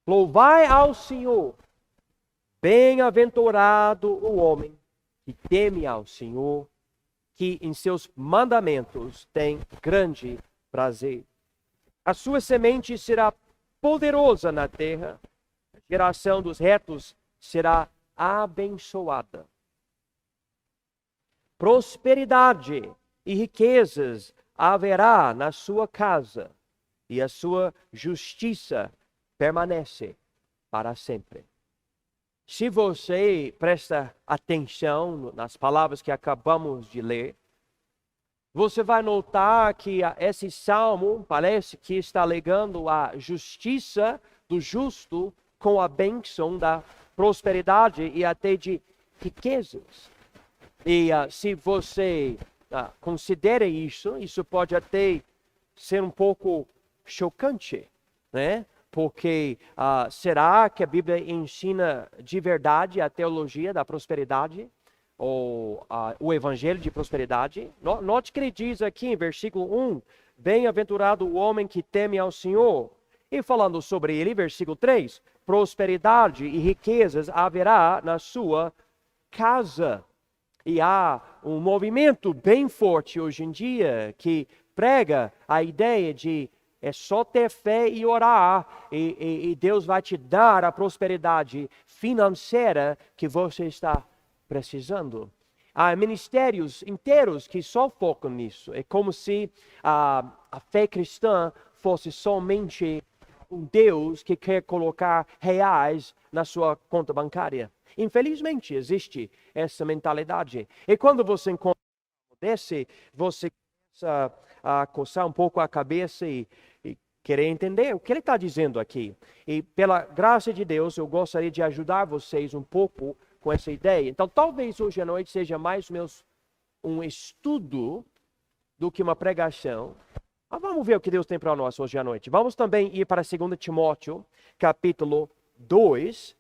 Louvai ao Senhor. Bem-aventurado o homem que teme ao Senhor, que em seus mandamentos tem grande prazer. A sua semente será poderosa na terra, a geração dos retos será abençoada. Prosperidade e riquezas haverá na sua casa, e a sua justiça permanece para sempre. Se você presta atenção nas palavras que acabamos de ler, você vai notar que esse salmo parece que está ligando a justiça do justo com a bênção da prosperidade e até de riquezas. E se você considera isso pode até ser um pouco chocante, né? Porque será que a Bíblia ensina de verdade a teologia da prosperidade? Ou o evangelho de prosperidade? Note que ele diz aqui em versículo 1, bem-aventurado o homem que teme ao Senhor. E falando sobre ele, versículo 3, prosperidade e riquezas haverá na sua casa. E há um movimento bem forte hoje em dia que prega a ideia de é só ter fé e orar e Deus vai te dar a prosperidade financeira que você está precisando. Há ministérios inteiros que só focam nisso. É como se a fé cristã fosse somente um Deus que quer colocar reais na sua conta bancária. Infelizmente existe essa mentalidade. E quando você encontra desse, você começa a coçar um pouco a cabeça e querer entender o que ele está dizendo aqui. E pela graça de Deus, eu gostaria de ajudar vocês um pouco com essa ideia. Então, talvez hoje à noite seja mais ou menos um estudo do que uma pregação. Mas vamos ver o que Deus tem para nós hoje à noite. Vamos também ir para 2 Timóteo, capítulo 2.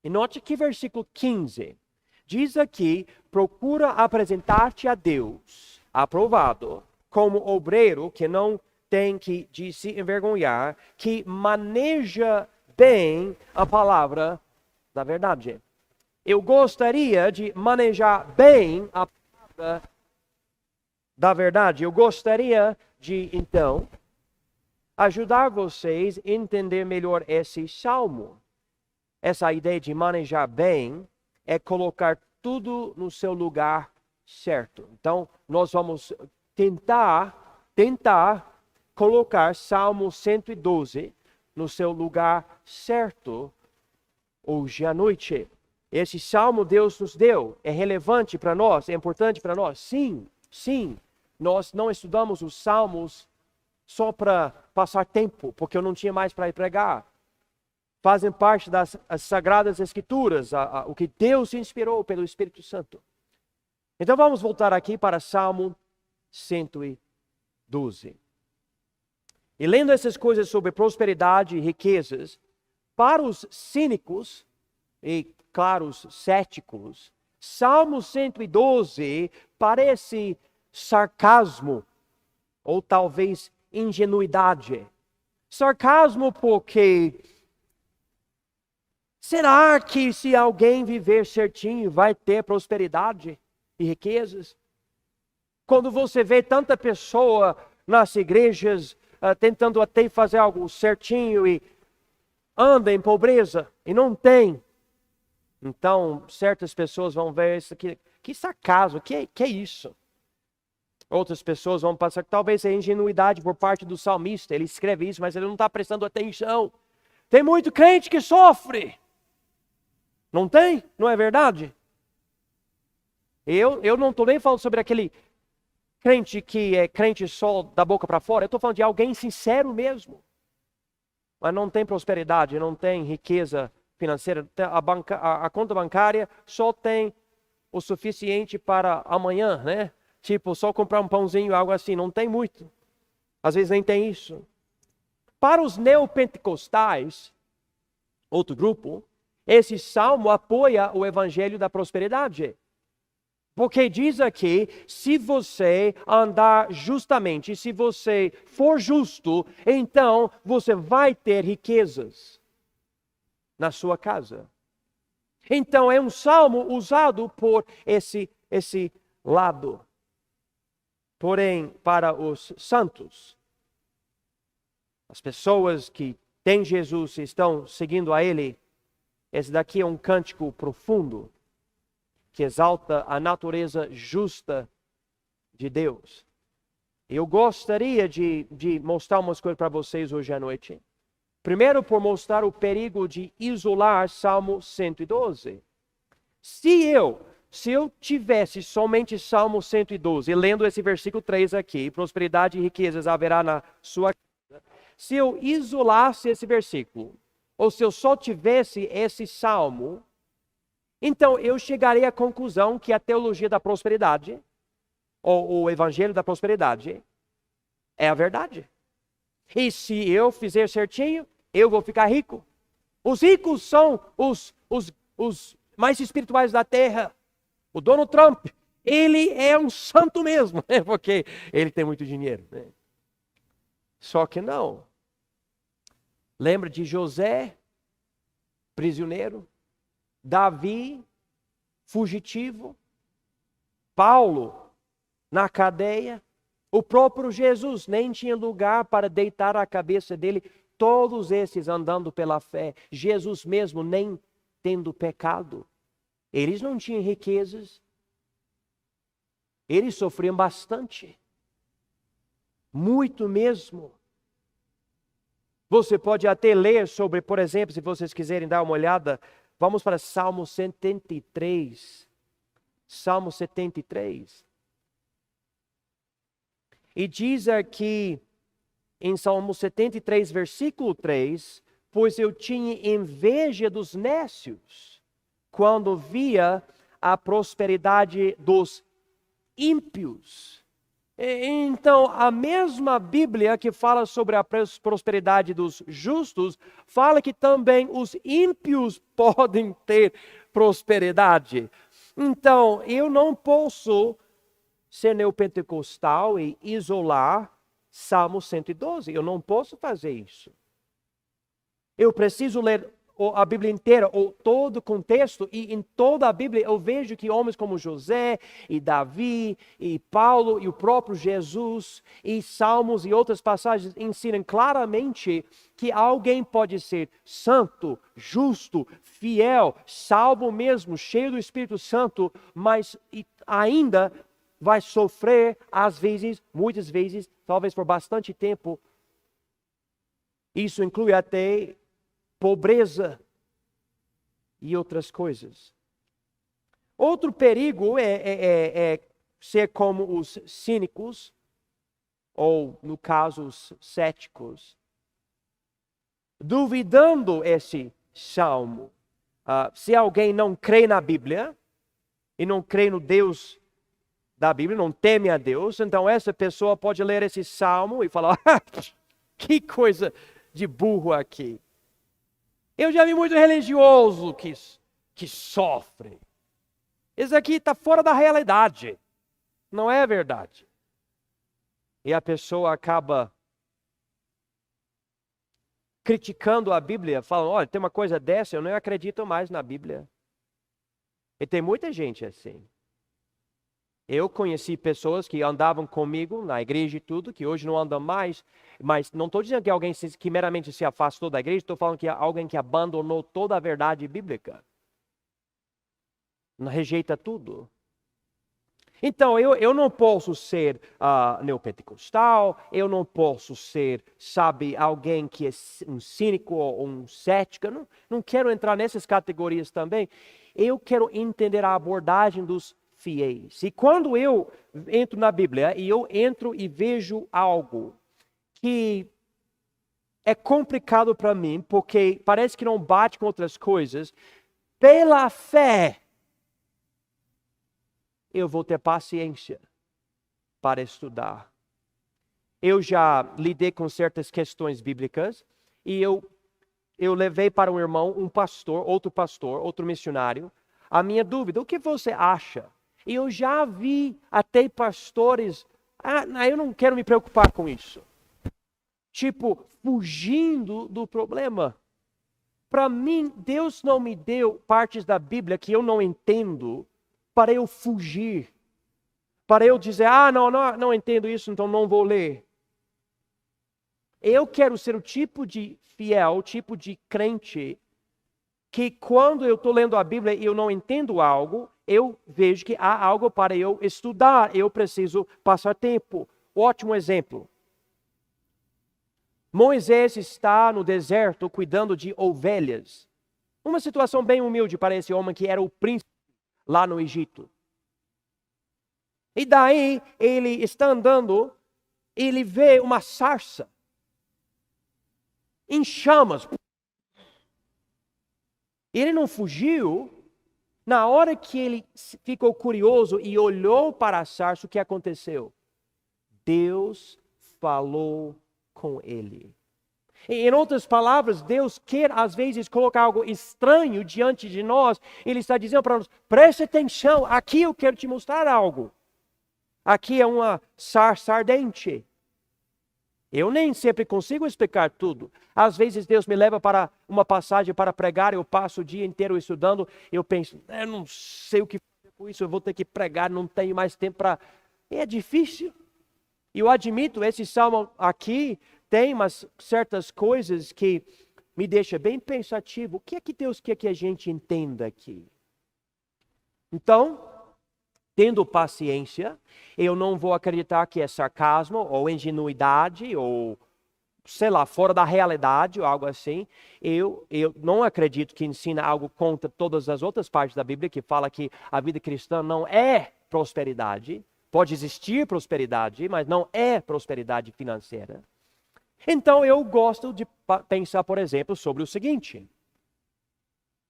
E note que versículo 15. Diz aqui, procura apresentar-te a Deus, aprovado, como obreiro que não tem que de se envergonhar, que maneja bem a palavra da verdade. Eu gostaria de manejar bem a palavra da verdade. Eu gostaria de, então, ajudar vocês a entender melhor esse salmo. Essa ideia de manejar bem é colocar tudo no seu lugar certo. Então, nós vamos tentar colocar Salmo 112 no seu lugar certo hoje à noite. Esse salmo Deus nos deu, é relevante para nós, é importante para nós? Sim. Nós não estudamos os salmos só para passar tempo, porque eu não tinha mais para pregar. Fazem parte das sagradas escrituras, o que Deus inspirou pelo Espírito Santo. Então vamos voltar aqui para Salmo 112. E lendo essas coisas sobre prosperidade e riquezas, para os cínicos e, claro, os céticos, Salmo 112 parece sarcasmo, ou talvez ingenuidade. Sarcasmo porque será que se alguém viver certinho vai ter prosperidade e riquezas? Quando você vê tanta pessoa nas igrejas tentando até fazer algo certinho e anda em pobreza e não tem. Então, certas pessoas vão ver isso aqui, que sarcasmo, que é isso? Outras pessoas vão pensar que talvez é ingenuidade por parte do salmista. Ele escreve isso, mas ele não está prestando atenção. Tem muito crente que sofre. Não tem? Não é verdade? Eu não estou nem falando sobre aquele crente que é crente só da boca para fora. Eu estou falando de alguém sincero mesmo. Mas não tem prosperidade, não tem riqueza financeira. A conta bancária só tem o suficiente para amanhã, né? Tipo, só comprar um pãozinho, algo assim. Não tem muito. Às vezes nem tem isso. Para os neopentecostais, outro grupo, esse salmo apoia o evangelho da prosperidade. Porque diz aqui, se você andar justamente, se você for justo, então você vai ter riquezas. na sua casa. Então é um salmo usado por esse lado. Porém, para os santos, as pessoas que têm Jesus e estão seguindo a Ele, esse daqui é um cântico profundo que exalta a natureza justa de Deus. Eu gostaria de mostrar umas coisas para vocês hoje à noite. Primeiro, por mostrar o perigo de isolar Salmo 112. Se eu tivesse somente Salmo 112, e lendo esse versículo 3 aqui, prosperidade e riquezas haverá na sua casa. Se eu isolasse esse versículo, ou se eu só tivesse esse salmo, então eu chegaria à conclusão que a teologia da prosperidade, ou o evangelho da prosperidade, é a verdade. E se eu fizer certinho, eu vou ficar rico. Os ricos são os mais espirituais da terra. O Donald Trump, ele é um santo mesmo, né? Porque ele tem muito dinheiro, né? Só que não. Lembra de José, prisioneiro? Davi, fugitivo? Paulo, na cadeia? O próprio Jesus nem tinha lugar para deitar a cabeça dele. Todos esses andando pela fé. Jesus mesmo nem tendo pecado. Eles não tinham riquezas. Eles sofriam bastante. Muito mesmo. Você pode até ler sobre, por exemplo, se vocês quiserem dar uma olhada, vamos para Salmo 73. Salmo 73. E diz aqui em Salmo 73, versículo 3, pois eu tinha inveja dos nécios, quando via a prosperidade dos ímpios. Então, a mesma Bíblia que fala sobre a prosperidade dos justos, fala que também os ímpios podem ter prosperidade. Então, eu não posso ser neopentecostal e isolar Salmo 112. Eu não posso fazer isso. Eu preciso ler a Bíblia inteira, ou todo o contexto, e em toda a Bíblia eu vejo que homens como José, e Davi, e Paulo, e o próprio Jesus, e Salmos e outras passagens ensinam claramente que alguém pode ser santo, justo, fiel, salvo mesmo, cheio do Espírito Santo, mas ainda vai sofrer, às vezes, muitas vezes, talvez por bastante tempo. Isso inclui até pobreza e outras coisas. Outro perigo é ser como os cínicos, ou no caso os céticos, duvidando esse salmo. Se alguém não crê na Bíblia, e não crê no Deus da Bíblia, não teme a Deus, então essa pessoa pode ler esse salmo e falar, que coisa de burro aqui. Eu já vi muito religioso que sofre. Isso aqui está fora da realidade. Não é verdade. E a pessoa acaba criticando a Bíblia, falando, olha, tem uma coisa dessa, eu não acredito mais na Bíblia. E tem muita gente assim. Eu conheci pessoas que andavam comigo na igreja e tudo, que hoje não andam mais, mas não estou dizendo que alguém que meramente se afastou da igreja, estou falando que é alguém que abandonou toda a verdade bíblica. Rejeita tudo. Então, eu não posso ser neopentecostal, eu não posso ser, alguém que é um cínico ou um cético, não quero entrar nessas categorias também. Eu quero entender a abordagem dos fiéis. E quando eu entro na Bíblia e eu entro e vejo algo que é complicado para mim, porque parece que não bate com outras coisas, pela fé, eu vou ter paciência para estudar. Eu já lidei com certas questões bíblicas e eu levei para um irmão, um pastor, outro missionário, a minha dúvida, o que você acha? E eu já vi até pastores, eu não quero me preocupar com isso. Tipo, fugindo do problema. para mim, Deus não me deu partes da Bíblia que eu não entendo para eu fugir. Para eu dizer, não entendo isso, então não vou ler. Eu quero ser o tipo de fiel, o tipo de crente, que quando eu estou lendo a Bíblia e eu não entendo algo, eu vejo que há algo para eu estudar, eu preciso passar tempo. Ótimo exemplo. Moisés está no deserto cuidando de ovelhas. Uma situação bem humilde para esse homem que era o príncipe lá no Egito. E daí ele está andando, ele vê uma sarça em chamas. Ele não fugiu. Na hora que ele ficou curioso e olhou para a sarça, o que aconteceu? Deus falou com ele. Em outras palavras, Deus quer às vezes colocar algo estranho diante de nós. Ele está dizendo para nós, preste atenção, aqui eu quero te mostrar algo. Aqui é uma sarça ardente. Eu nem sempre consigo explicar tudo. Às vezes Deus me leva para uma passagem para pregar, eu passo o dia inteiro estudando, eu penso, eu não sei o que fazer com isso, eu vou ter que pregar, não tenho mais tempo para... É difícil. E eu admito, esse salmo aqui tem umas certas coisas que me deixam bem pensativo. O que é que Deus quer que a gente entenda aqui? Então, tendo paciência, eu não vou acreditar que é sarcasmo ou ingenuidade ou, sei lá, fora da realidade ou algo assim. Eu não acredito que ensina algo contra todas as outras partes da Bíblia que fala que a vida cristã não é prosperidade. Pode existir prosperidade, mas não é prosperidade financeira. Então eu gosto de pensar, por exemplo, sobre o seguinte.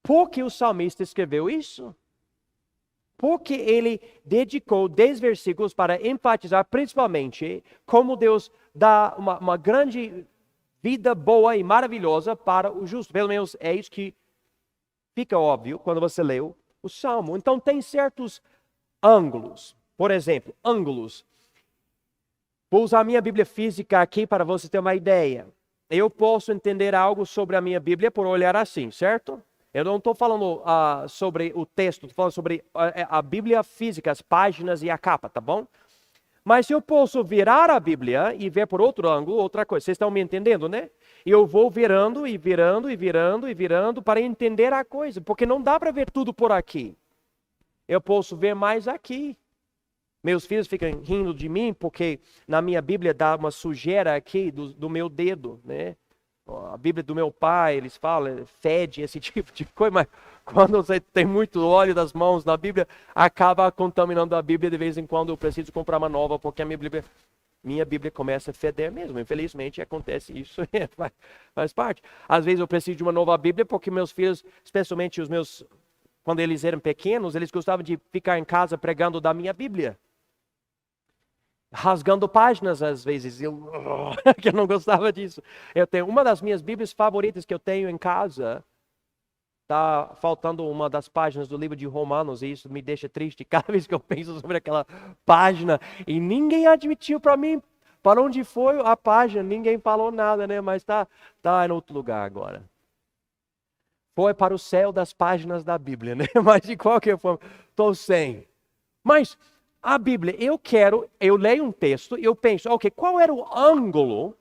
Por que o salmista escreveu isso? Porque ele dedicou 10 versículos para enfatizar principalmente como Deus dá uma grande vida boa e maravilhosa para o justo. Pelo menos é isso que fica óbvio quando você lê o Salmo. Então tem certos ângulos. Por exemplo, ângulos. Vou usar a minha Bíblia física aqui para você ter uma ideia. Eu posso entender algo sobre a minha Bíblia por olhar assim, certo? Eu não estou falando sobre o texto, estou falando sobre a Bíblia física, as páginas e a capa, tá bom? Mas eu posso virar a Bíblia e ver por outro ângulo, outra coisa. Vocês estão me entendendo, né? Eu vou virando e virando e virando e virando para entender a coisa, porque não dá para ver tudo por aqui. Eu posso ver mais aqui. Meus filhos ficam rindo de mim porque na minha Bíblia dá uma sujeira aqui do meu dedo, né? A Bíblia do meu pai, eles falam, fede, esse tipo de coisa, mas quando você tem muito óleo das mãos na Bíblia, acaba contaminando a Bíblia. De vez em quando eu preciso comprar uma nova, porque a minha Bíblia começa a feder mesmo. Infelizmente acontece isso, faz parte. Às vezes eu preciso de uma nova Bíblia porque meus filhos, especialmente os meus, quando eles eram pequenos, eles gostavam de ficar em casa pregando da minha Bíblia. Rasgando páginas às vezes, eu não gostava disso. Eu tenho uma das minhas Bíblias favoritas que eu tenho em casa, está faltando uma das páginas do livro de Romanos, e isso me deixa triste cada vez que eu penso sobre aquela página, e ninguém admitiu para mim para onde foi a página, ninguém falou nada, né? Mas tá em outro lugar agora. Foi para o céu das páginas da Bíblia, né? Mas de qualquer forma, estou sem. Mas a Bíblia, eu leio um texto e eu penso, ok, qual era o ângulo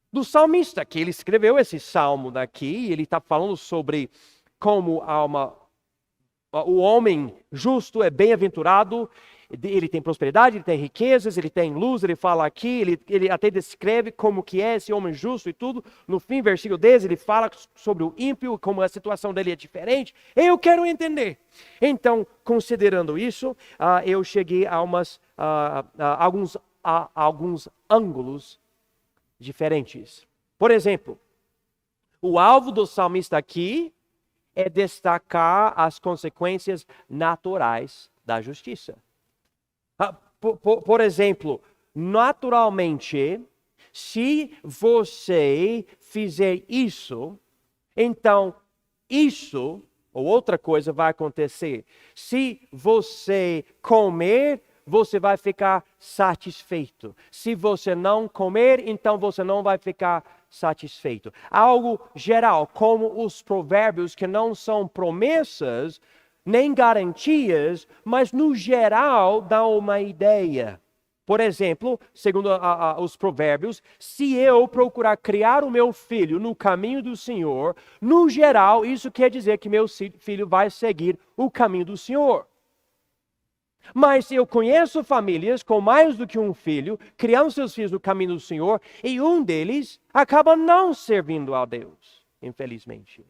do salmista que ele escreveu esse salmo daqui? Ele está falando sobre como o homem justo é bem-aventurado, ele tem prosperidade, ele tem riquezas, ele tem luz, ele fala aqui, ele até descreve como que é esse homem justo e tudo. No fim, versículo 10, ele fala sobre o ímpio, como a situação dele é diferente. Eu quero entender. Então, considerando isso, eu cheguei a alguns ângulos diferentes. Por exemplo, o alvo do salmista aqui é destacar as consequências naturais da justiça. Por exemplo, naturalmente, se você fizer isso, então isso ou outra coisa vai acontecer. Se você comer, você vai ficar satisfeito. Se você não comer, então você não vai ficar satisfeito. Algo geral, como os provérbios, que não são promessas, nem garantias, mas no geral dá uma ideia. Por exemplo, segundo os provérbios, se eu procurar criar o meu filho no caminho do Senhor, no geral, isso quer dizer que meu filho vai seguir o caminho do Senhor. Mas eu conheço famílias com mais do que um filho, criando seus filhos no caminho do Senhor, e um deles acaba não servindo a Deus, infelizmente.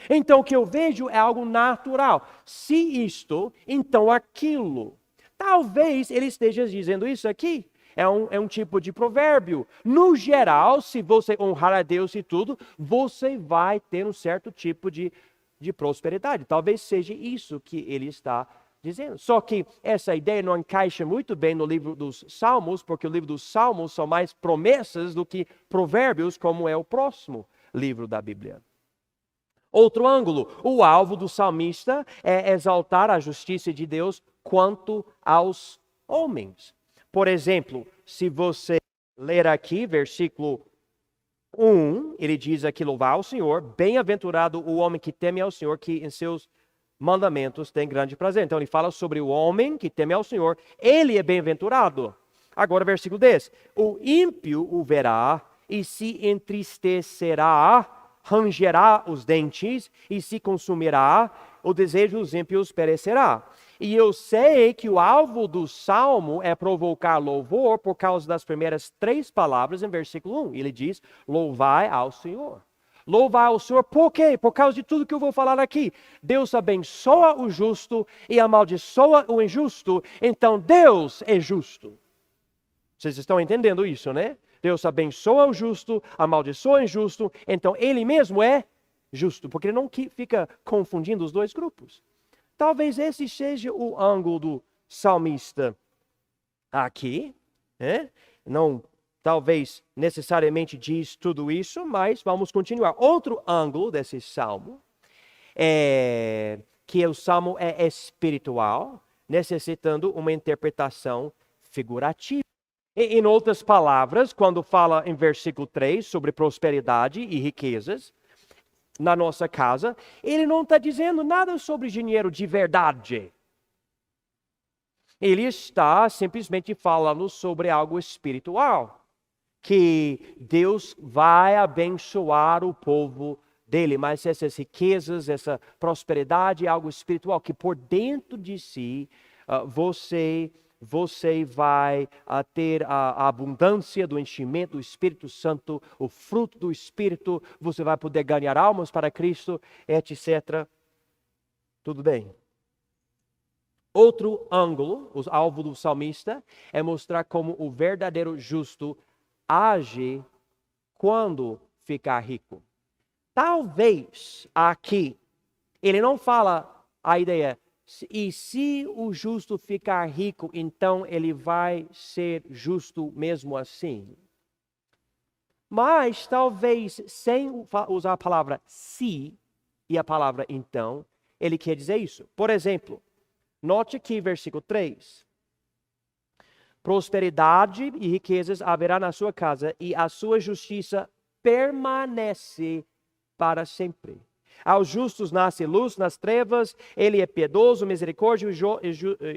Então o que eu vejo é algo natural. Se isto, então aquilo. Talvez ele esteja dizendo isso aqui. É um tipo de provérbio. No geral, se você honrar a Deus e tudo, você vai ter um certo tipo de prosperidade. Talvez seja isso que ele está dizendo. Só que essa ideia não encaixa muito bem no livro dos Salmos, porque o livro dos Salmos são mais promessas do que provérbios, como é o próximo livro da Bíblia. Outro ângulo, o alvo do salmista é exaltar a justiça de Deus quanto aos homens. Por exemplo, se você ler aqui, versículo 1, ele diz aqui, louvar ao Senhor, bem-aventurado o homem que teme ao Senhor, que em seus mandamentos tem grande prazer. Então ele fala sobre o homem que teme ao Senhor, ele é bem-aventurado. Agora, versículo 10, o ímpio o verá e se entristecerá, rangerá os dentes e se consumirá, o desejo dos ímpios perecerá. E eu sei que o alvo do salmo é provocar louvor por causa das primeiras 3 palavras em versículo 1. Ele diz, louvai ao Senhor. Louvai ao Senhor, por quê? Por causa de tudo que eu vou falar aqui. Deus abençoa o justo e amaldiçoa o injusto, então Deus é justo. Vocês estão entendendo isso, né? Deus abençoa o justo, amaldiçoa o injusto, então Ele mesmo é justo, porque Ele não fica confundindo os dois grupos. Talvez esse seja o ângulo do salmista aqui, né? Não, talvez necessariamente diz tudo isso, mas vamos continuar. Outro ângulo desse salmo é que o salmo é espiritual, necessitando uma interpretação figurativa. Em outras palavras, quando fala em versículo 3 sobre prosperidade e riquezas na nossa casa, ele não está dizendo nada sobre dinheiro de verdade. Ele está simplesmente falando sobre algo espiritual, que Deus vai abençoar o povo dele, mas essas riquezas, essa prosperidade é algo espiritual, que por dentro de si você vai ter a abundância do enchimento do Espírito Santo, o fruto do Espírito, você vai poder ganhar almas para Cristo, etc. Tudo bem. Outro ângulo, o alvo do salmista, é mostrar como o verdadeiro justo age quando ficar rico. Talvez aqui, ele não fala a ideia, e se o justo ficar rico, então ele vai ser justo mesmo assim. Mas talvez sem usar a palavra se e a palavra então, ele quer dizer isso. Por exemplo, note aqui versículo 3. Prosperidade e riquezas haverá na sua casa e a sua justiça permanece para sempre. Aos justos nasce luz nas trevas, ele é piedoso, misericórdia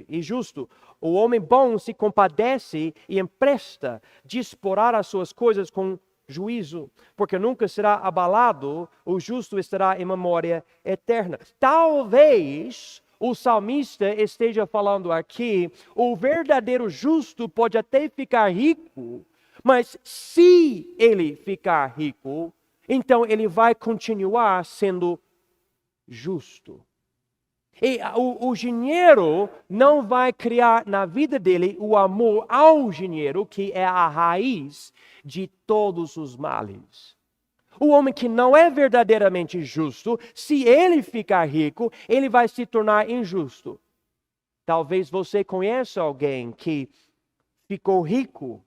e justo. O homem bom se compadece e empresta, disporá as suas coisas com juízo, porque nunca será abalado, o justo estará em memória eterna. Talvez o salmista esteja falando aqui, o verdadeiro justo pode até ficar rico, mas se ele ficar rico, então ele vai continuar sendo justo. E o dinheiro não vai criar na vida dele o amor ao dinheiro, que é a raiz de todos os males. O homem que não é verdadeiramente justo, se ele ficar rico, ele vai se tornar injusto. Talvez você conheça alguém que ficou rico,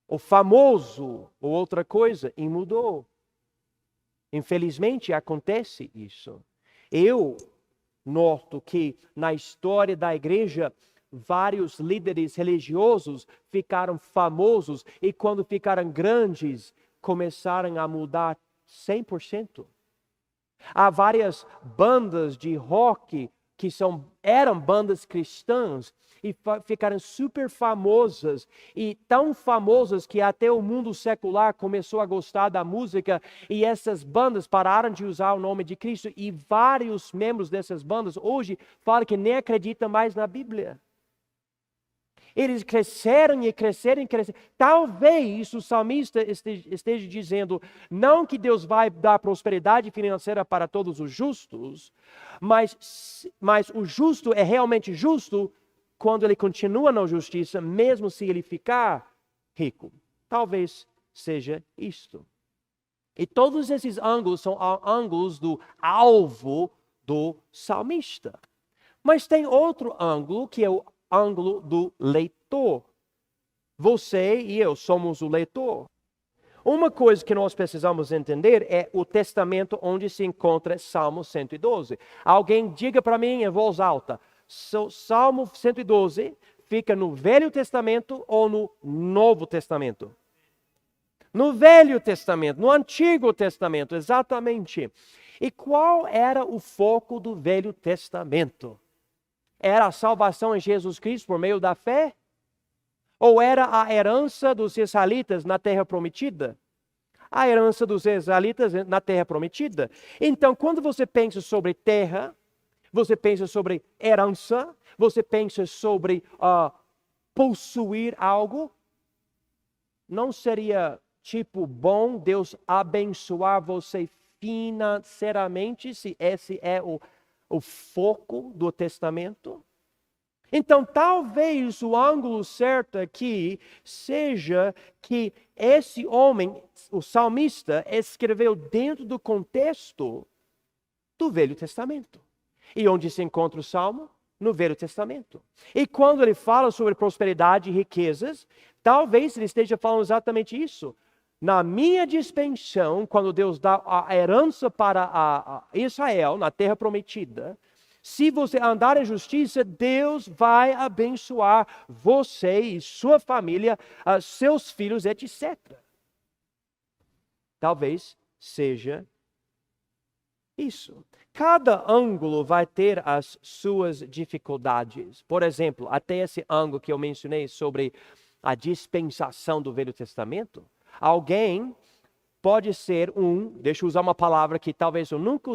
ou famoso, ou outra coisa, e mudou. Infelizmente acontece isso. Eu noto que na história da igreja, vários líderes religiosos ficaram famosos e quando ficaram grandes, começaram a mudar 100%. Há várias bandas de rock que eram bandas cristãs e ficaram super famosas, e tão famosas que até o mundo secular começou a gostar da música, e essas bandas pararam de usar o nome de Cristo, e vários membros dessas bandas hoje falam que nem acreditam mais na Bíblia. Eles cresceram e cresceram e cresceram. Talvez o salmista esteja dizendo, não que Deus vai dar prosperidade financeira para todos os justos, mas o justo é realmente justo quando ele continua na justiça, mesmo se ele ficar rico. Talvez seja isto. E todos esses ângulos são ângulos do alvo do salmista. Mas tem outro ângulo, que é o ângulo do leitor. Você e eu somos o leitor. Uma coisa que nós precisamos entender é o testamento onde se encontra Salmo 112. Alguém diga para mim em voz alta, Salmo 112 fica no Velho Testamento ou no Novo Testamento? No Velho Testamento, no Antigo Testamento, exatamente. E qual era o foco do Velho Testamento? Era a salvação em Jesus Cristo por meio da fé? Ou era a herança dos israelitas na terra prometida? A herança dos israelitas na terra prometida. Então, quando você pensa sobre terra, você pensa sobre herança, você pensa sobre possuir algo, não seria bom Deus abençoar você financeiramente, se esse é o foco do testamento? Então, talvez o ângulo certo aqui seja que esse homem, o salmista, escreveu dentro do contexto do Velho Testamento. E onde se encontra o Salmo? No Velho Testamento. E quando ele fala sobre prosperidade e riquezas, talvez ele esteja falando exatamente isso. Na minha dispensão, quando Deus dá a herança para a Israel, na terra prometida, se você andar em justiça, Deus vai abençoar você e sua família, seus filhos, etc. Talvez seja isso. Cada ângulo vai ter as suas dificuldades. Por exemplo, até esse ângulo que eu mencionei sobre a dispensação do Velho Testamento, alguém pode ser deixa eu usar uma palavra que talvez eu nunca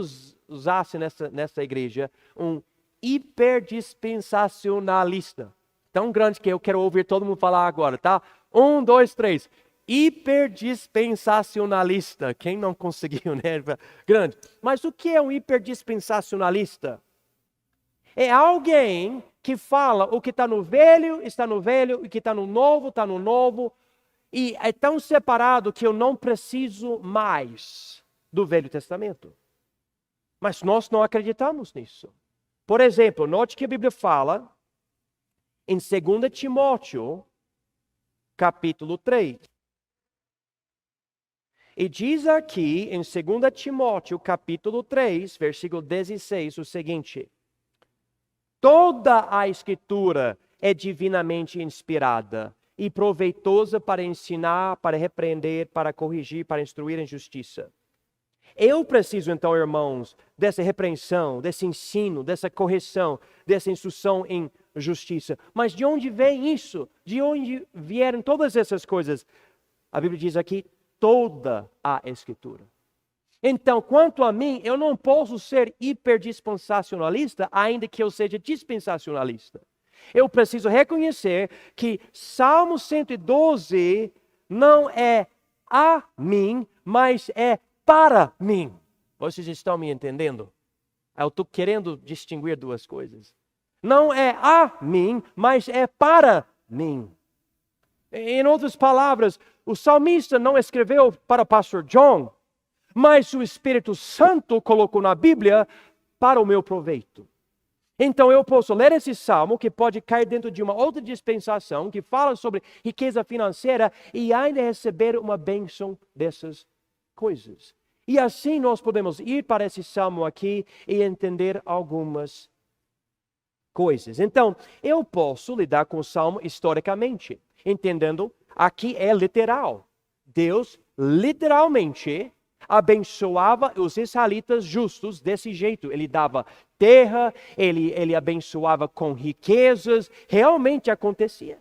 usasse nessa igreja, um hiperdispensacionalista. Tão grande que eu quero ouvir todo mundo falar agora, tá? 1, 2, 3. Hiperdispensacionalista. Quem não conseguiu, né? Grande. Mas o que é um hiperdispensacionalista? É alguém que fala o que está no velho, está no velho, e o que está no novo, está no novo. E é tão separado que eu não preciso mais do Velho Testamento. Mas nós não acreditamos nisso. Por exemplo, note que a Bíblia fala em 2 Timóteo, capítulo 3. E diz aqui em 2 Timóteo, capítulo 3, versículo 16, o seguinte: toda a Escritura é divinamente inspirada e proveitosa para ensinar, para repreender, para corrigir, para instruir em justiça. Eu preciso então, irmãos, dessa repreensão, desse ensino, dessa correção, dessa instrução em justiça. Mas de onde vem isso? De onde vieram todas essas coisas? A Bíblia diz aqui, toda a Escritura. Então, quanto a mim, eu não posso ser hiperdispensacionalista, ainda que eu seja dispensacionalista. Eu preciso reconhecer que Salmo 112 não é a mim, mas é para mim. Vocês estão me entendendo? Eu estou querendo distinguir duas coisas. Não é a mim, mas é para mim. Em outras palavras, o salmista não escreveu para o pastor John, mas o Espírito Santo colocou na Bíblia para o meu proveito. Então eu posso ler esse salmo, que pode cair dentro de uma outra dispensação, que fala sobre riqueza financeira, e ainda receber uma bênção dessas coisas. E assim nós podemos ir para esse salmo aqui e entender algumas coisas. Então, eu posso lidar com o salmo historicamente, entendendo, aqui é literal. Deus literalmente abençoava os israelitas justos desse jeito. Ele dava terra, ele abençoava com riquezas, realmente acontecia.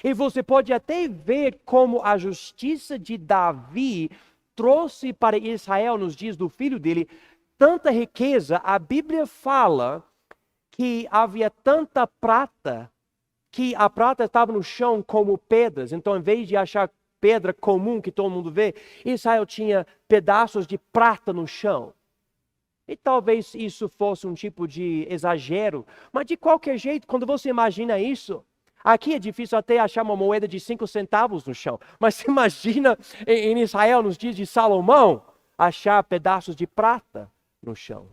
E você pode até ver como a justiça de Davi trouxe para Israel, nos dias do filho dele, tanta riqueza. A Bíblia fala que havia tanta prata, que a prata estava no chão como pedras. Então, em vez de achar pedra comum que todo mundo vê, Israel tinha pedaços de prata no chão. E talvez isso fosse um tipo de exagero, mas de qualquer jeito, quando você imagina isso, aqui é difícil até achar uma moeda de 5 centavos no chão, mas você imagina em Israel, nos dias de Salomão, achar pedaços de prata no chão.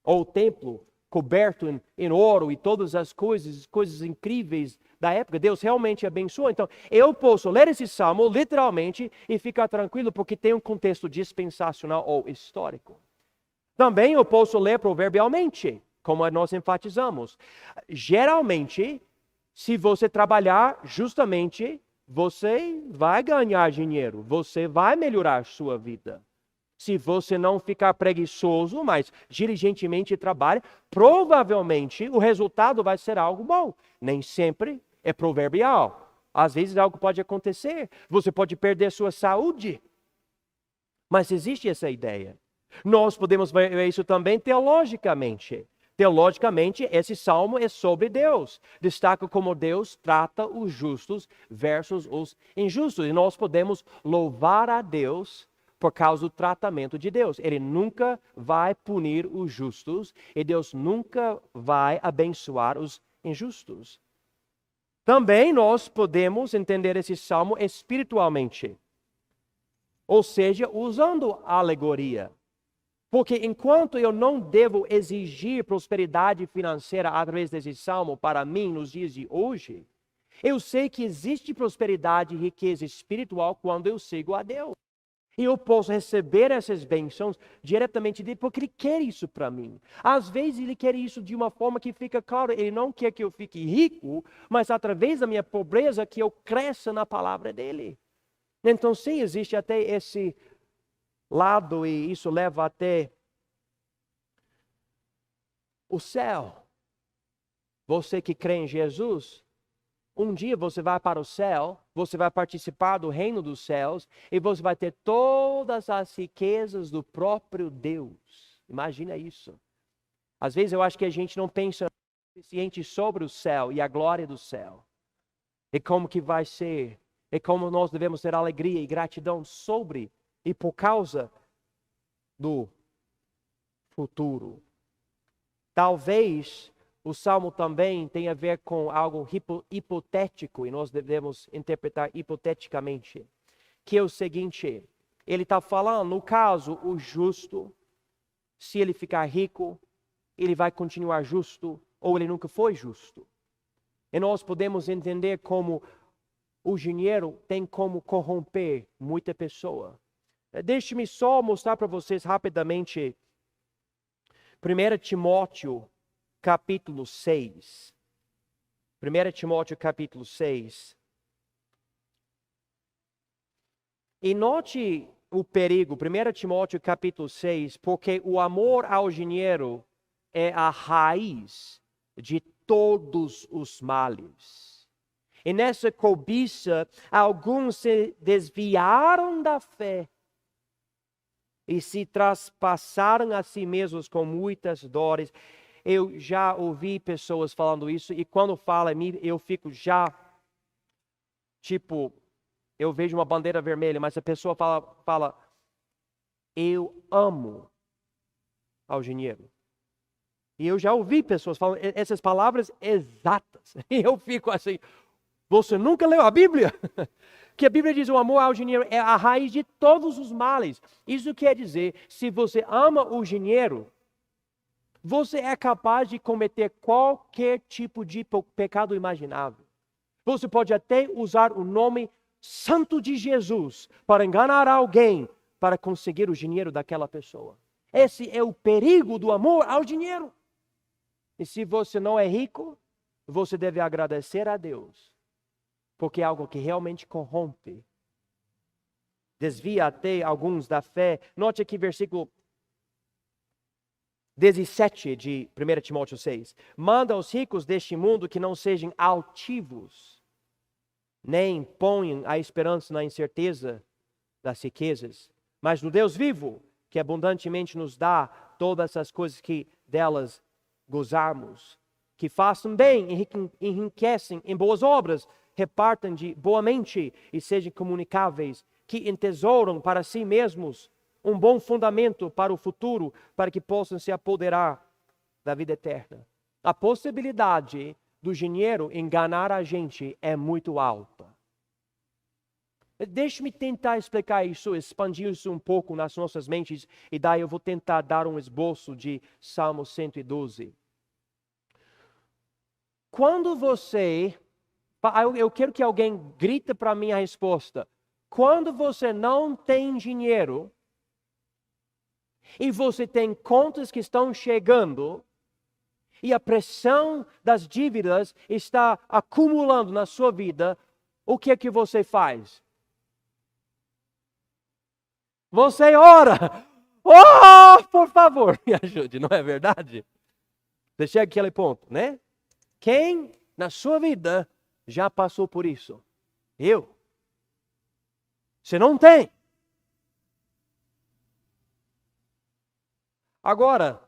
Ou o templo coberto em ouro e todas as coisas incríveis da época. Deus realmente abençoa. Então, eu posso ler esse salmo literalmente e ficar tranquilo porque tem um contexto dispensacional ou histórico. Também eu posso ler proverbialmente, como nós enfatizamos. Geralmente, se você trabalhar justamente, você vai ganhar dinheiro, você vai melhorar sua vida. Se você não ficar preguiçoso, mas diligentemente trabalha, provavelmente o resultado vai ser algo bom. Nem sempre é proverbial. Às vezes algo pode acontecer. Você pode perder sua saúde. Mas existe essa ideia. Nós podemos ver isso também teologicamente. Teologicamente, esse salmo é sobre Deus. Destaca como Deus trata os justos versus os injustos. E nós podemos louvar a Deus por causa do tratamento de Deus. Ele nunca vai punir os justos e Deus nunca vai abençoar os injustos. Também nós podemos entender esse salmo espiritualmente. Ou seja, usando a alegoria. Porque enquanto eu não devo exigir prosperidade financeira através desse salmo para mim nos dias de hoje, eu sei que existe prosperidade e riqueza espiritual quando eu sigo a Deus. E eu posso receber essas bênçãos diretamente dele, porque ele quer isso para mim. Às vezes ele quer isso de uma forma que fica claro, ele não quer que eu fique rico, mas através da minha pobreza que eu cresça na palavra dele. Então sim, existe até esse lado e isso leva até o céu. Você que crê em Jesus, um dia você vai para o céu, você vai participar do reino dos céus e você vai ter todas as riquezas do próprio Deus. Imagina isso. Às vezes eu acho que a gente não pensa o suficiente sobre o céu e a glória do céu. E como que vai ser. E como nós devemos ter alegria e gratidão sobre e por causa do futuro. Talvez o Salmo também tenha a ver com algo hipotético, e nós devemos interpretar hipoteticamente, que é o seguinte, ele está falando, no caso, o justo, se ele ficar rico, ele vai continuar justo, ou ele nunca foi justo. E nós podemos entender como o dinheiro tem como corromper muita pessoa. Deixe-me só mostrar para vocês rapidamente 1 Timóteo capítulo 6. 1 Timóteo capítulo 6. E note o perigo, 1 Timóteo capítulo 6, porque o amor ao dinheiro é a raiz de todos os males. E nessa cobiça, alguns se desviaram da fé e se traspassaram a si mesmos com muitas dores. Eu já ouvi pessoas falando isso e quando fala em mim, eu fico já, tipo, eu vejo uma bandeira vermelha, mas a pessoa fala eu amo ao dinheiro. E eu já ouvi pessoas falando essas palavras exatas. E eu fico assim, você nunca leu a Bíblia? Que a Bíblia diz o amor ao dinheiro é a raiz de todos os males. Isso quer dizer, se você ama o dinheiro, você é capaz de cometer qualquer tipo de pecado imaginável. Você pode até usar o nome santo de Jesus para enganar alguém, para conseguir o dinheiro daquela pessoa. Esse é o perigo do amor ao dinheiro. E se você não é rico, você deve agradecer a Deus, porque é algo que realmente corrompe. desvia até alguns da fé. Note aqui versículo 17 de 1 Timóteo 6. Manda aos ricos deste mundo que não sejam altivos, nem ponham a esperança na incerteza das riquezas, mas no Deus vivo, que abundantemente nos dá todas essas coisas que delas gozarmos, que façam bem, enriquecem em boas obras, repartam de boamente e sejam comunicáveis, que entesouram para si mesmos um bom fundamento para o futuro, para que possam se apoderar da vida eterna. A possibilidade do dinheiro enganar a gente é muito alta. Deixe-me tentar explicar isso, expandir isso um pouco nas nossas mentes, e daí eu vou tentar dar um esboço de Salmo 112. Quando você... Eu quero que alguém grite para mim a resposta. Quando você não tem dinheiro, e você tem contas que estão chegando, e a pressão das dívidas está acumulando na sua vida, o que é que você faz? Você ora. Oh, por favor, me ajude, não é verdade? Você chega àquele ponto, né? Quem na sua vida já passou por isso? Eu. Você não tem. Agora,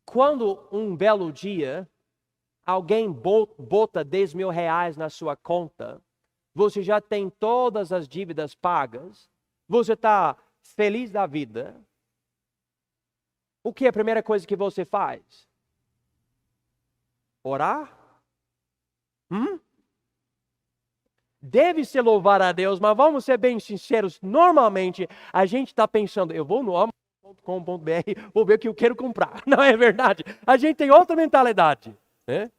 quando um belo dia alguém bota 10 mil reais na sua conta, você já tem todas as dívidas pagas, você está feliz da vida, o que é a primeira coisa que você faz? Orar? Deve ser louvar a Deus, mas vamos ser bem sinceros, normalmente a gente está pensando, eu vou no amazon.com.br, vou ver o que eu quero comprar. Não é verdade? A gente tem outra mentalidade, né?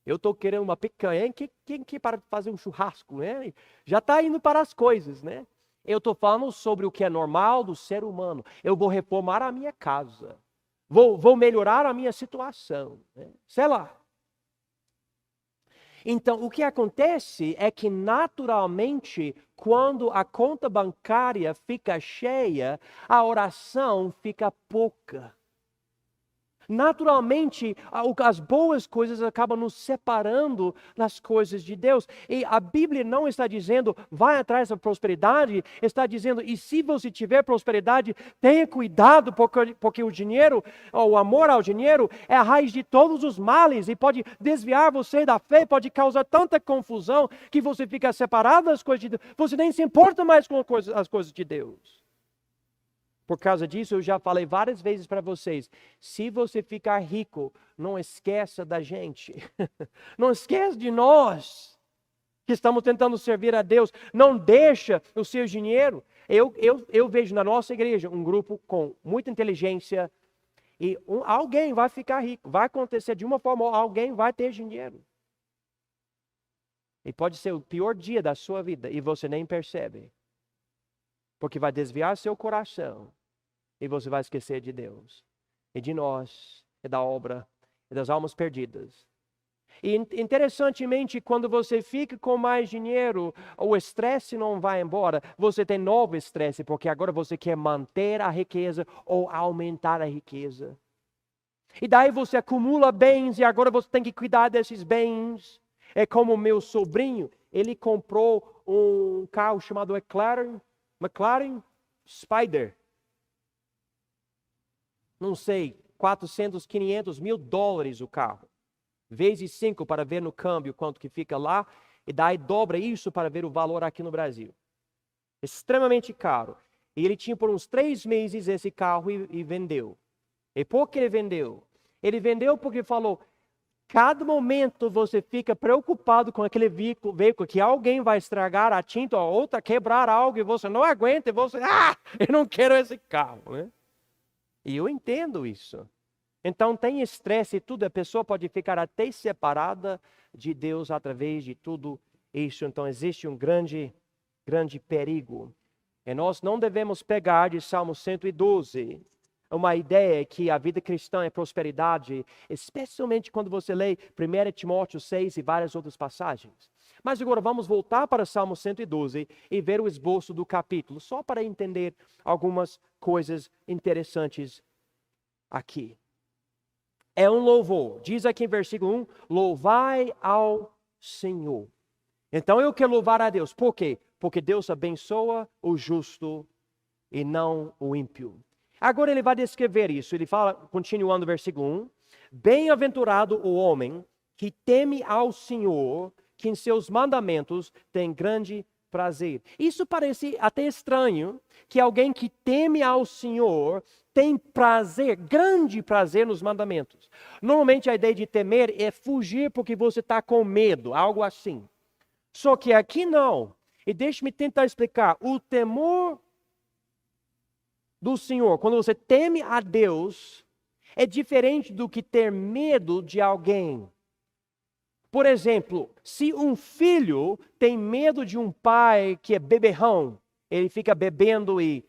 Eu estou querendo uma picanha, quem quer para fazer um churrasco, né? Já está indo para as coisas, né? Eu estou falando sobre o que é normal do ser humano. Eu vou reformar a minha casa. Vou melhorar a minha situação, né? Sei lá. Então, o que acontece é que, naturalmente, quando a conta bancária fica cheia, a oração fica pouca. Naturalmente, as boas coisas acabam nos separando das coisas de Deus. E a Bíblia não está dizendo, vai atrás da prosperidade, está dizendo, e se você tiver prosperidade, tenha cuidado, porque o dinheiro, o amor ao dinheiro, é a raiz de todos os males, e pode desviar você da fé, pode causar tanta confusão, que você fica separado das coisas de Deus, você nem se importa mais com as coisas de Deus. Por causa disso, eu já falei várias vezes para vocês, se você ficar rico, não esqueça da gente. Não esqueça de nós, que estamos tentando servir a Deus. Não deixa o seu dinheiro. Eu vejo na nossa igreja um grupo com muita inteligência, e alguém vai ficar rico. Vai acontecer de uma forma, alguém vai ter dinheiro. E pode ser o pior dia da sua vida, e você nem percebe. Porque vai desviar seu coração. E você vai esquecer de Deus. E de nós. E da obra. E das almas perdidas. E interessantemente, quando você fica com mais dinheiro, o estresse não vai embora. Você tem novo estresse. Porque agora você quer manter a riqueza ou aumentar a riqueza. E daí você acumula bens e agora você tem que cuidar desses bens. É como o meu sobrinho. Ele comprou um carro chamado McLaren Spider. Não sei, 400, 500 mil dólares o carro. Vezes 5 para ver no câmbio quanto que fica lá. E daí dobra isso para ver o valor aqui no Brasil. Extremamente caro. E ele tinha por uns 3 meses esse carro e vendeu. E por que ele vendeu? Ele vendeu porque falou, cada momento você fica preocupado com aquele veículo que alguém vai estragar a tinta ou outra, quebrar algo e você não aguenta e você, eu não quero esse carro, né? E eu entendo isso. Então tem estresse e tudo, a pessoa pode ficar até separada de Deus através de tudo isso. Então existe um grande perigo. E nós não devemos pegar de Salmo 112 uma ideia que a vida cristã é prosperidade, especialmente quando você lê 1 Timóteo 6 e várias outras passagens. Mas agora vamos voltar para Salmo 112 e ver o esboço do capítulo, só para entender algumas coisas interessantes aqui. É um louvor. Diz aqui em versículo 1, louvai ao Senhor. Então eu quero louvar a Deus. Por quê? Porque Deus abençoa o justo e não o ímpio. Agora ele vai descrever isso. Ele fala, continuando o versículo 1, bem-aventurado o homem que teme ao Senhor, que em seus mandamentos tem grande prazer. Isso parece até estranho, que alguém que teme ao Senhor tem prazer, grande prazer nos mandamentos. Normalmente a ideia de temer é fugir porque você está com medo, algo assim. Só que aqui não. E deixe-me tentar explicar. O temor do Senhor, quando você teme a Deus, é diferente do que ter medo de alguém. Por exemplo, se um filho tem medo de um pai que é beberrão, ele fica bebendo e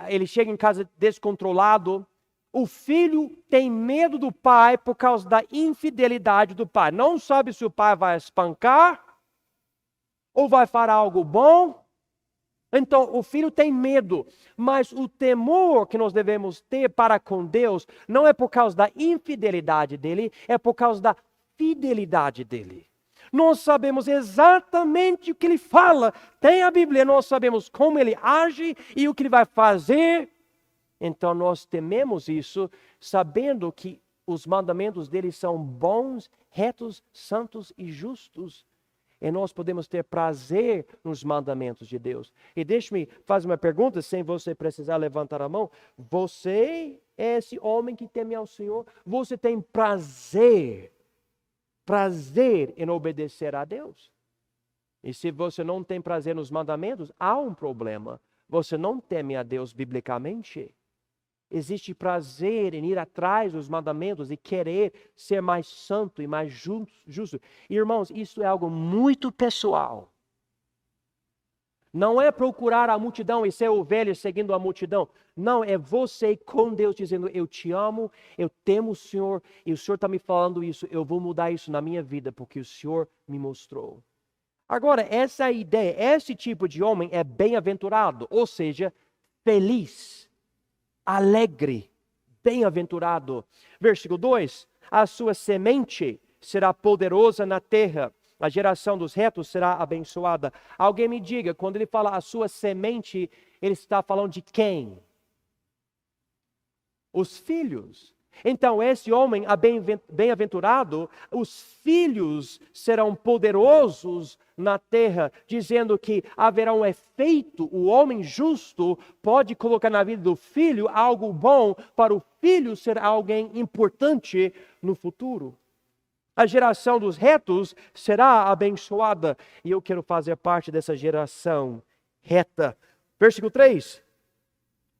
ele chega em casa descontrolado, o filho tem medo do pai por causa da infidelidade do pai. Não sabe se o pai vai espancar ou vai fazer algo bom. Então, o filho tem medo, mas o temor que nós devemos ter para com Deus não é por causa da infidelidade dele, é por causa da fidelidade dele. Nós sabemos exatamente o que ele fala. Tem a Bíblia, nós sabemos como ele age e o que ele vai fazer. Então, nós tememos isso, sabendo que os mandamentos dele são bons, retos, santos e justos. E nós podemos ter prazer nos mandamentos de Deus. E deixe-me fazer uma pergunta, sem você precisar levantar a mão. Você é esse homem que teme ao Senhor? Você tem prazer em obedecer a Deus? E se você não tem prazer nos mandamentos, há um problema. Você não teme a Deus biblicamente. Existe prazer em ir atrás dos mandamentos e querer ser mais santo e mais justo. Irmãos, isso é algo muito pessoal. Não é procurar a multidão e ser ovelha seguindo a multidão. Não, é você com Deus dizendo, eu te amo, eu temo o Senhor, e o Senhor está me falando isso, eu vou mudar isso na minha vida, porque o Senhor me mostrou. Agora, essa ideia, esse tipo de homem é bem-aventurado, ou seja, feliz, alegre, bem-aventurado. Versículo 2, a sua semente será poderosa na terra. A geração dos retos será abençoada. Alguém me diga, quando ele fala a sua semente, ele está falando de quem? Os filhos. Então, esse homem bem-aventurado, os filhos serão poderosos na terra, dizendo que haverá um efeito, o homem justo pode colocar na vida do filho algo bom, para o filho ser alguém importante no futuro. A geração dos retos será abençoada. E eu quero fazer parte dessa geração reta. Versículo 3.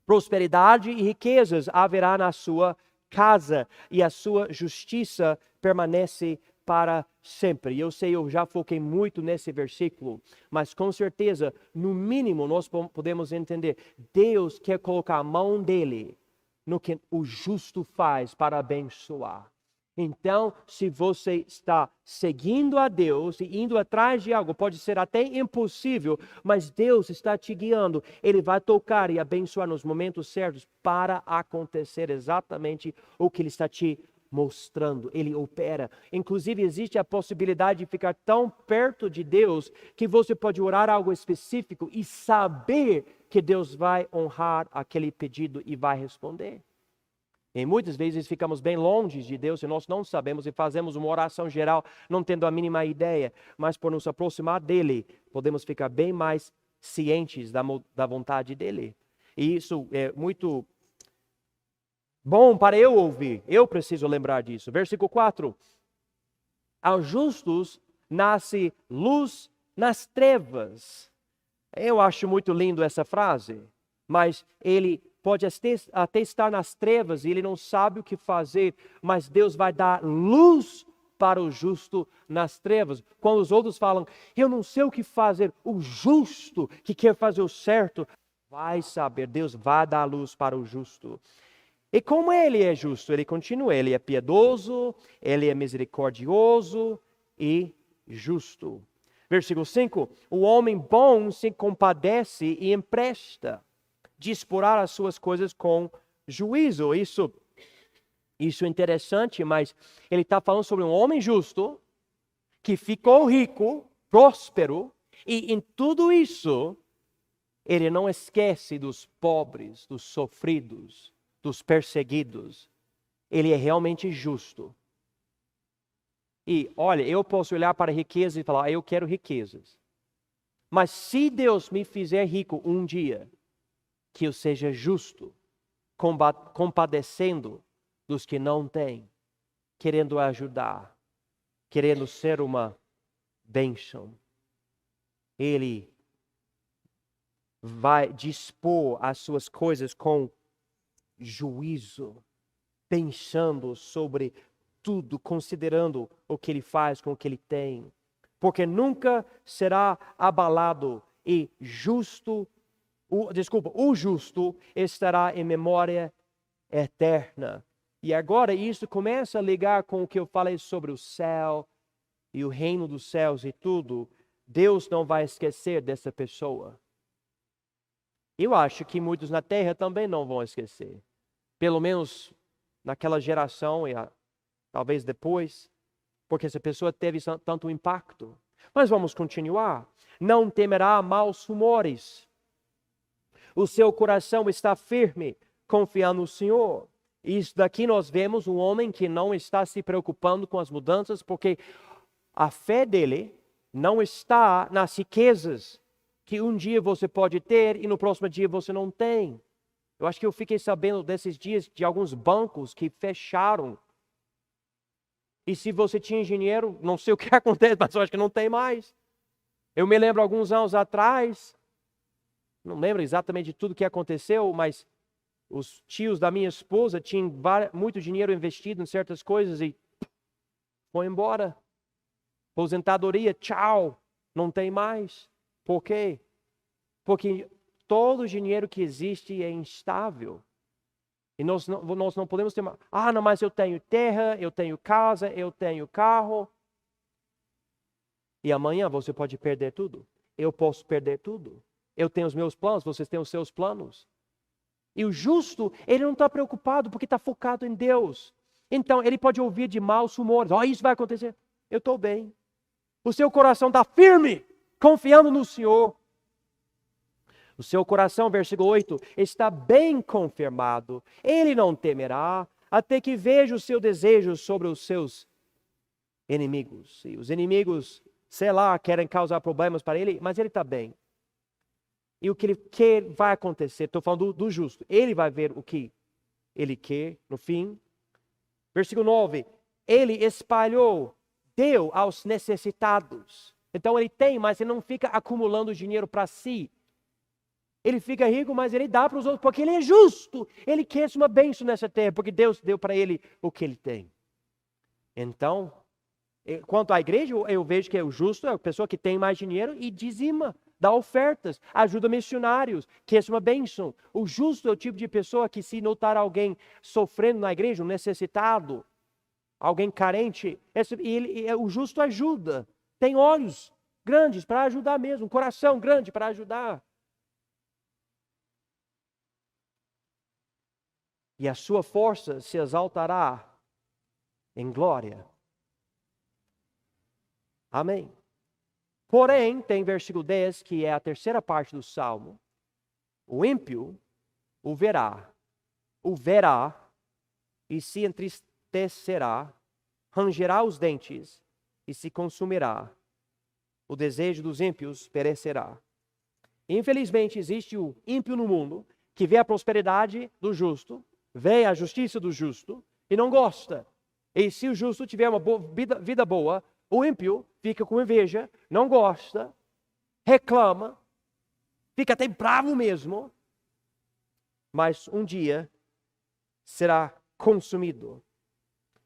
Prosperidade e riquezas haverá na sua casa, e a sua justiça permanece para sempre. E eu sei, eu já foquei muito nesse versículo, mas com certeza, no mínimo, nós podemos entender. Deus quer colocar a mão dele no que o justo faz para abençoar. Então, se você está seguindo a Deus e indo atrás de algo, pode ser até impossível, mas Deus está te guiando. Ele vai tocar e abençoar nos momentos certos para acontecer exatamente o que Ele está te mostrando. Ele opera. Inclusive, existe a possibilidade de ficar tão perto de Deus que você pode orar algo específico e saber que Deus vai honrar aquele pedido e vai responder. E muitas vezes ficamos bem longe de Deus e nós não sabemos e fazemos uma oração geral não tendo a mínima ideia, mas por nos aproximar dEle, podemos ficar bem mais cientes da vontade dEle. E isso é muito bom para eu ouvir, eu preciso lembrar disso. Versículo 4. Aos justos nasce luz nas trevas. Eu acho muito lindo essa frase, mas ele pode até estar nas trevas e ele não sabe o que fazer, mas Deus vai dar luz para o justo nas trevas. Quando os outros falam, eu não sei o que fazer, o justo que quer fazer o certo, vai saber, Deus vai dar luz para o justo. E como ele é justo, ele continua, ele é piedoso, ele é misericordioso e justo. Versículo 5, o homem bom se compadece e empresta, disporá as suas coisas com juízo. Isso é interessante, mas ele está falando sobre um homem justo, que ficou rico, próspero, e em tudo isso, ele não esquece dos pobres, dos sofridos, dos perseguidos. Ele é realmente justo. E, olha, eu posso olhar para a riqueza e falar, eu quero riquezas. Mas se Deus me fizer rico um dia, que eu seja justo, compadecendo dos que não têm, querendo ajudar, querendo ser uma bênção. Ele vai dispor as suas coisas com juízo, pensando sobre tudo, considerando o que ele faz com o que ele tem. Porque nunca será abalado e o justo estará em memória eterna. E agora isso começa a ligar com o que eu falei sobre o céu e o reino dos céus e tudo. Deus não vai esquecer dessa pessoa. Eu acho que muitos na terra também não vão esquecer. Pelo menos naquela geração e talvez depois, porque essa pessoa teve tanto impacto. Mas vamos continuar. Não temerá maus rumores. O seu coração está firme, confiando no Senhor. Isso daqui nós vemos um homem que não está se preocupando com as mudanças, porque a fé dele não está nas riquezas que um dia você pode ter e no próximo dia você não tem. Eu acho que eu fiquei sabendo desses dias de alguns bancos que fecharam. E se você tinha dinheiro, não sei o que acontece, mas eu acho que não tem mais. Eu me lembro alguns anos atrás, não lembro exatamente de tudo que aconteceu, mas os tios da minha esposa tinham muito dinheiro investido em certas coisas e foi embora. Aposentadoria, tchau, não tem mais. Por quê? Porque todo o dinheiro que existe é instável. E nós não podemos ter... não, mas eu tenho terra, eu tenho casa, eu tenho carro. E amanhã você pode perder tudo. Eu posso perder tudo. Eu tenho os meus planos, vocês têm os seus planos. E o justo, ele não está preocupado porque está focado em Deus. Então, ele pode ouvir de maus rumores. Isso vai acontecer. Eu estou bem. O seu coração está firme, confiando no Senhor. O seu coração, versículo 8, está bem confirmado. Ele não temerá, até que veja o seu desejo sobre os seus inimigos. E os inimigos, sei lá, querem causar problemas para ele, mas ele está bem. E o que ele quer vai acontecer. Estou falando do justo. Ele vai ver o que ele quer no fim. Versículo 9. Ele espalhou, deu aos necessitados. Então ele tem, mas ele não fica acumulando dinheiro para si. Ele fica rico, mas ele dá para os outros, porque ele é justo. Ele quer uma bênção nessa terra, porque Deus deu para ele o que ele tem. Então, quanto à igreja, eu vejo que o justo é a pessoa que tem mais dinheiro e dizima, dá ofertas, ajuda missionários, quer uma bênção. O justo é o tipo de pessoa que, se notar alguém sofrendo na igreja, um necessitado, alguém carente, o justo ajuda. Tem olhos grandes para ajudar mesmo, um coração grande para ajudar. E a sua força se exaltará em glória. Amém. Porém, tem versículo 10, que é a terceira parte do Salmo. O ímpio o verá e se entristecerá, rangerá os dentes e se consumirá. O desejo dos ímpios perecerá. Infelizmente, existe o ímpio no mundo que vê a prosperidade do justo, vê a justiça do justo e não gosta. E se o justo tiver uma vida boa, o ímpio fica com inveja, não gosta, reclama, fica até bravo mesmo, mas um dia será consumido.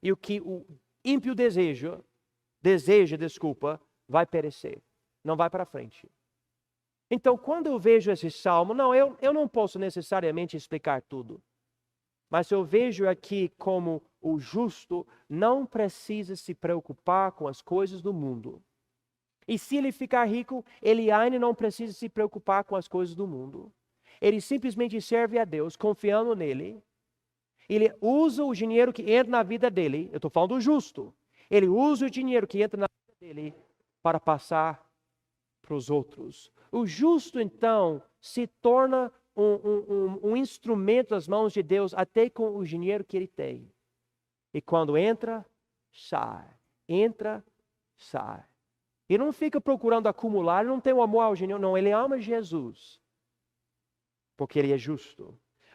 E o que o ímpio deseja, vai perecer, não vai para frente. Então, quando eu vejo esse salmo, eu não posso necessariamente explicar tudo. Mas eu vejo aqui como o justo não precisa se preocupar com as coisas do mundo. E se ele ficar rico, ele ainda não precisa se preocupar com as coisas do mundo. Ele simplesmente serve a Deus, confiando nele. Ele usa o dinheiro que entra na vida dele. Eu estou falando do justo. Ele usa o dinheiro que entra na vida dele para passar para os outros. O justo, então, se torna um instrumento nas mãos de Deus, até com o dinheiro que ele tem. E quando entra, sai. Entra, sai. E não fica procurando acumular, ele não tem o amor ao dinheiro, não. Ele ama Jesus, porque ele é justo.